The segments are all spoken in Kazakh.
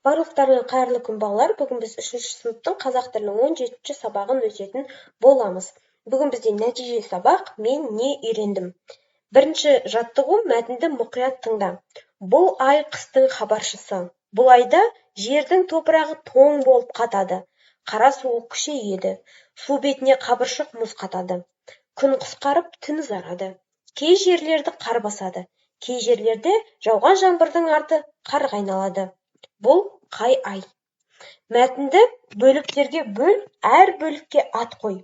Барлықтарыңа қайырлы күн балалар. Бүгін біз 3-ші сыныптың қазақ тілінің 17-ші сабағын өтетін боламыз. Бүгін бізде нәтиже сабақ «Мен не үйрендім?». Бірінші жаттығу мәтінді мұқият тыңда. Бұл ай қыстың хабаршысы. Бұл айда жердің топырағы тоң болып қатады. Қара суық күшейеді. Су бетіне қабыршық мұз қатады. Күн қысқарып, түн ұзарады. Кей жерлерді қар басады. Кей жерлерде жауған жаңбырдың арты қарға айналады. Бұл қай ай? Мәтінді бөліктерге бөл, әр бөлікке ат қой.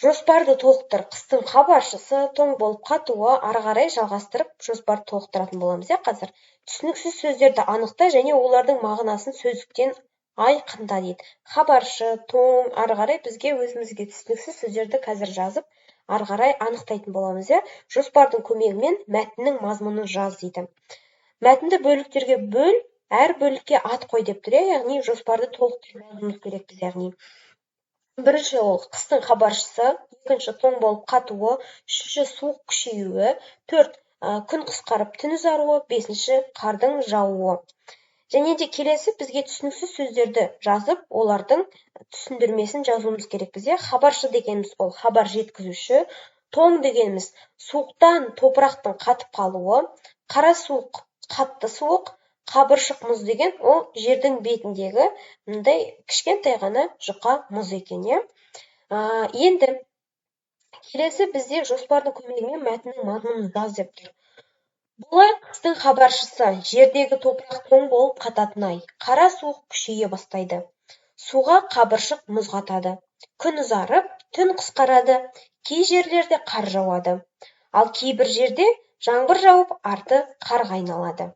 Жоспарды толықтыр. Қыстың хабаршысы, тоң болып қатуы, ары қарай жалғастырып, жоспарды толықтыратын боламыз. Қазір түсініксіз сөздерді анықта және олардың мағынасын сөздіктен айқында дейді. Хабаршы, тоң, ары қарай бізге өзімізге түсініксіз сөздерді қазір жазып, ары қарай анықтайтын боламыз. Жоспардың көмегімен мәтіннің мазмұнын жаз дейді. Мәтінді бөліктерге бөл, әр бөлікке ат қой деп тұр, яғни жоспарды толықтырып жазуымыз керекпіз, яғни. Бірінші ол қыстың хабаршысы, екінші тоң болып қатуы, үшінші суық күшеюі, төрт күн қысқарып түн ұзаруы, бесінші қардың жаууы. Және де келесі бізге түсініксіз сөздерді жазып, олардың түсіндірмесін жазуымыз керекпіз. Хабаршы дегеніміз ол хабар жеткізуші, тоң дегеніміз суықтан топырақтың қатып қалуы, қара суық, қатты суық, қабыршық мұз деген ол жердің бетіндегі мындай кішкентай ғана жұқа мұз екен. Енді келесі бізде жоспардың көмегімен мәтіннің мазмұнын жаз деп тұр. Бұл ай қыстың хабаршысы, жердегі топырақ тоң болып қататын ай. Қара суық күшейе бастайды. Суға қабыршық мұз қатады. Күн ұзарып, түн қысқарады. Кей жерлерде қар жауады. Ал кейбір жерде жаңбыр жауып, арты қарға айналады.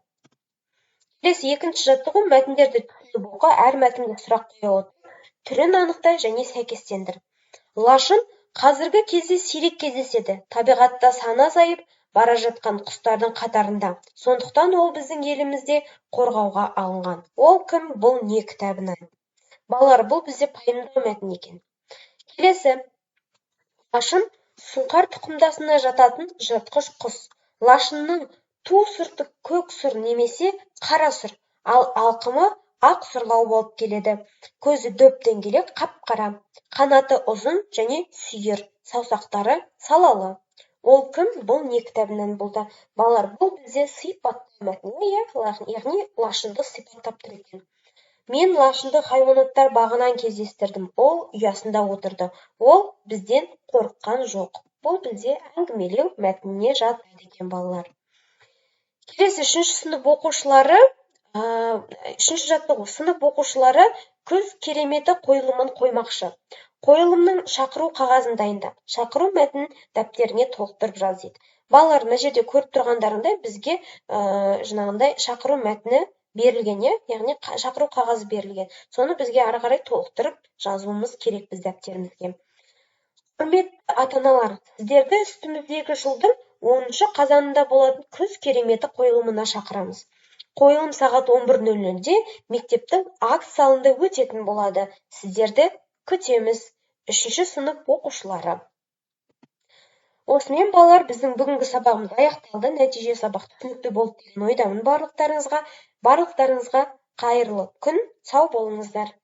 Келесі екінші жаттығу мәтіндерді түсініп оқы, әр мәтінге сұрақ қоя отырып, түрін анықта және сәйкестендір. Лашын қазіргі кезде сирек кездеседі. Табиғатта саны азайып бара жатқан құстардың қатарында. Сондықтан ол біздің елімізде қорғауға алынған. Ол кім? Бұл не кітабынан? Балалар, бұл бізде пайымдау мәтін екен. Келесі, лашын сұңқар тұқымдасына жататын жыртқыш құс. Лашынның ту сұрты көк сұр немесе қара сұр, ал алқымы ақ сұрлау болып келеді. Көзі дөп-дөңгелек қап-қара, қанаты ұзын және сүйір, саусақтары салалы. Ол кім? Бұл не кітабынан болды? Балалар, бұл бізде сипаттау мәтіні, яғни лашынды сипаттап тұр екен. Мен лашынды хайуанаттар бағынан кездестірдім. Ол ұясында отырды. Ол бізден қорыққан жоқ. Бұл бізде әңгімелеу мәтініне жатады екен, балалар. Келесі үшінші сынып оқушылары, үшінші жаттығу, сынып оқушылары күз кереметі қойылымын қоймақшы. Қойылымның шақыру қағазын дайында. Шақыру мәтінін дәптеріңе толықтырып жаз дейді. Балалар, мына жерде көріп тұрғандарыңдай бізге жаңағындай шақыру мәтіні берілген, яғни шақыру қағазы берілген. Соны бізге ары қарай толықтырып жазуымыз керек біз дәптерімізге. Құрметті ата-аналар, сіздерді үстіміздегі жылдың 10-шы қазанында болатын күз кереметі қойылымына шақырамыз. Қойылым сағат 11:00-де мектептің акт залында өтетін болады. Сіздерді күтеміз, 3-ші сынып оқушылары. Осымен балалар, біздің бүгінгі сабағымыз аяқталды. Нәтиже сабақ түсінікті болды деген ойдамын барлықтарыңызға. Барлықтарыңызға қайырлы күн, сау болыңыздар.